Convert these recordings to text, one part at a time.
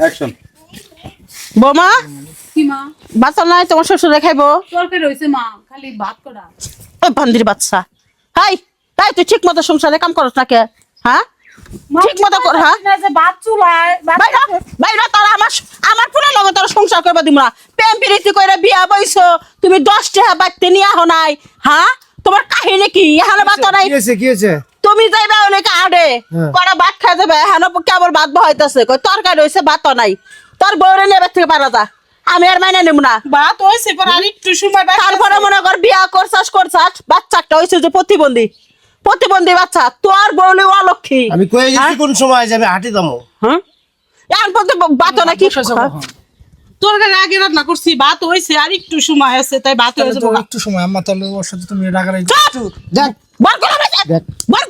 Action. বৌমা কি মা? বাচ্চা নাই তোমার শ্বশুরে খাইবো? তরকারি হইছে মা, খালি ভাত করা। ওই বান্দির বাচ্চা। হাই তাই তুই ঠিক মতো সংসারে কাম করছ না কে? হ্যাঁ ঠিক মতো কর। হ্যাঁ না যে ভাত চুলায় বাইরা বাইরা তারা আমার পুরো লগে তারা সংসার করবা দিমরা। প্রেম প্রীতি কইরা বিয়া বইছো তুমি 10 টাকা বাইতে নিয়া হ নাই। হ্যাঁ তোমার কাহিনী কি? এখানে বাত নাই। কি হয়েছে? তুমি যাইবা অনেক আড়ে কড়া ভাত খাই যাবে। এখানে কেবল ভাত বহাইতেছে কই তরকারি হইছে ভাত নাই। তোর বউরে নেবে থেকে পারা যা, আমি আর মাইনা নেব না। ভাত হইছে পর আর একটু সময় বাকি। তারপরে মনে কর বিয়া করছাস বাচ্চা একটা হইছে যে প্রতিবন্ধী বাচ্চা। তোর বউলে অলক্ষী। আমি কয়ে গেছি কোন সময় যাবে হাঁটি দামো। হ্যাঁ এখন পর্যন্ত বাত না কি তরকারি আগে রান্না করছি, ভাত হইছে আর একটু সময় আছে, তাই ভাত হইছে। একটু সময় আম্মা তাহলে ওর সাথে তুমি রাগারাগি দেখ বল কোলা মেসে বল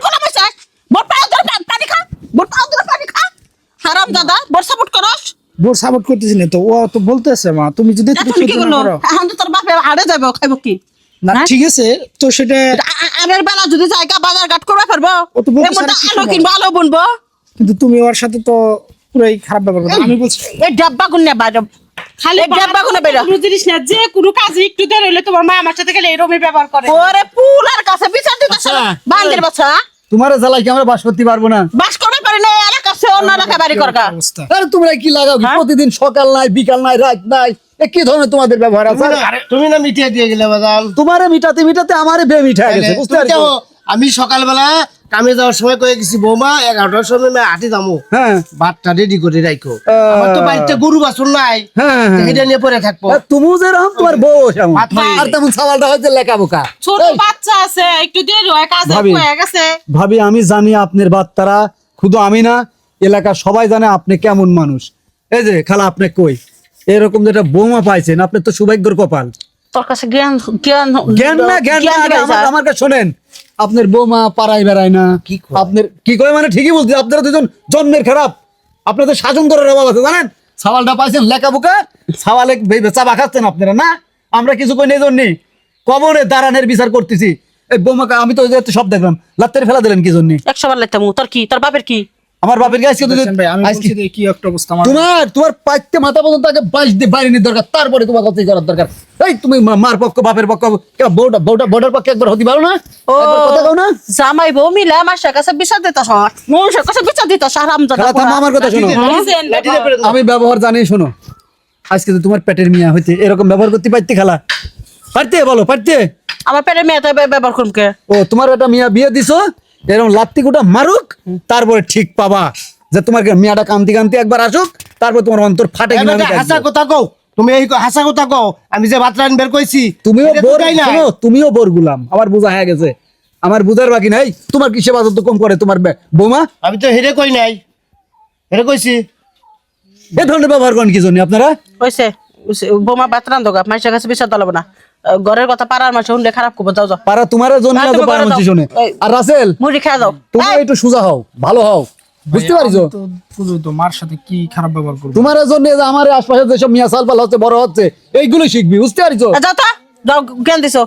কোলা মেসে বল পানি খা বল পানি খা। হারাম দাদা বল সাপোর্ট করস। বোর সাপোর্ট করতেছি না তো, ও তো বলতেছে মা তুমি যদি একটু এখন কি সহ্য না করলো? করো। এখন তো তোর বাপে হাড়ে যাবে, খাইব কি? না হ্যাঁ? ঠিক আছে তো সেটা আমের বেলা যদি জায়গা বাজার ঘাট করবা পারবো, ও তো বলছে এর মধ্যে আর কিছু আলো না। কিনবো, আলো বুনবো। কিন্তু তুমি ওর সাথে তো পুরাই খারাপ ব্যবহার করছো। আমি বলছি এই ডাব্বা গুনে বাইরে খালি এই ডাব্বা গুনে বেরো। কোনো জিনিস না, যে কোনো কাজে একটু দেরি হইলে তোমার মা আমার সাথে গেলে এরকমই ব্যবহার করে। ওরে পুলার কাছে বিচার দিতেছ বান্দির বাচ্চা। তোমার জ্বালাই কি আমরা বাস করতে পারবো না? বাস করতে পারি না, এর কাছে অন্য এলাকা বাড়ি করগা। অবস্থা আরে তোমরা কি লাগাও কি? প্রতিদিন সকাল নাই বিকাল নাই রাত নাই, এ কি ধরনের তোমাদের ব্যবহার আছে? তুমি না মিটিয়ে দিয়ে গেলে বাদাল। তোমারে মিটাতে মিটাতে আমারে বে মিঠা গেছে, বুঝতে তুমি পারছো? দেখো, আমি সকালবেলা কামে যাওয়ার সময় কয়ে গেছি বৌমা 11টার সময় আমি হাঁটি দামো, হ্যাঁ ভাতটা রেডি করে রাখো। আমার তো বাড়িতে গরু বাছুর নাই, হ্যাঁ, হ্যাঁ। এটা নিয়ে পরে থাকবো। তুমিও যেরকম তোমার বউ সেমন। ভাত খাই। আর তেমন সওয়ালটা হচ্ছে লেখা বোকা। ছোট বাচ্চা আছে, একটু দেরি হয়, কাজে ভাবি। হয়ে গেছে। ভাবি আমি জানি আপনার বাচ্চারা, শুধু আমি না এলাকার সবাই জানে আপনি কেমন মানুষ। এই যে খালা আপনি কই এরকম যেটা বৌমা পাইছেন, আপনি তো সৌভাগ্যের কপাল। তোর কাছে জ্ঞান জ্ঞান জ্ঞান না জ্ঞান না, দিবে আগে আমার কাছে শোনেন। আপনার বৌমা পাড়ায় বেড়ায় না, আপনার কি কয় মানে ঠিকই বলছি, আপনারা দুজন জন্মের খারাপ, আপনাদের শাসন করার অভাব আছে জানেন। সাওয়ালটা পাইছেন লেখা বোকা, সাওয়ালে চাবা খাচ্ছেন আপনারা না। আমরা কিছু কই নেই জন্য কবরে দাঁড়ানের বিচার করতেছি। এই বৌমাকে আমি তো ওই যে সব দেখলাম, লাত্তের ফেলা দিলেন কি জন্য? 100 বার লাইতাম। তোর কি তোর বাপের কি? আমার বাপের কাছে দেখছেন ভাই, আমি বলছি যে কি একটা অবস্থা আমার। তোমার পাইতে মাথা পর্যন্ত আগে 22 দিয়ে বাইরে নিয়ে দরকার, তারপরে তোমার কথা করার দরকার। এই তুমি মার পক্ষ বাপের পক্ষ বউটার পক্ষে একবার হতে পারো না? একবার কথা কও না? জামাই বউ মিলে আমার কাছে বিচার দিতাস, মানুষের কাছে বিচার দিতাস। হারাম খেলা থামো, আমার কথা শোনো। আমি ব্যবহার জানি, শোনো। আজকে তো তোমার পেটের মিয়া হইতে এরকম ব্যবহার করতে পারতে খালা? পারতে বলো পারতে? আমার পেটের মেয়ে তো ব্যবহার করুম কে? ও তোমার একটা মিয়া বিয়ে দিছো, এরকম লাত্তি কুটা মারুক, তারপরে ঠিক পাবা যে তোমার মিয়াটা কান্তি কান্তি একবার আসুক, তারপর তোমার অন্তর ফাটে কিনা আমি হাসা দেখবো। কথা কও, তুমি এই হাসা কথা কও। আমি যে ভাত রান বের কইছি, তুমিও এটা তো বোর, তাই না? শোনো, তুমিও বোর গুলাম, আমার বোঝা হয়ে গেছে, আমার বুঝার বাকি নাই। তোমার কি সেবা যত কম করে তোমার বৌমা? আমি তো হেরে কই নাই, হেরে কইছি। এ ধরনের ব্যবহার করেন কি জন্য আপনারা? হইছে বোমা বাত রান্ধোগা, মানুষের কাছে বিচার দলাবো না। ঘরের কথা পাড়ার মানুষ শুনলে খারাপ করবো। যাও যাও, পারা তোমার জন্য না, না তো তুমি পারা ঘরে মানুষ যাও। শুনে। এই, আর রাসেল মুড়ি খেয়ে যাও। তুমি একটু সোজা হও, ভালো হও, বুঝতে পারছো? তো বুঝো তো মার সাথে কি খারাপ ব্যবহার করবো। তোমার জন্য আমার আশপাশে যেসব মিয়া সালপাল হচ্ছে বড় হচ্ছে এইগুলো শিখবি, বুঝতে পারছো? যাও তো, যাও জ্ঞান দিছো।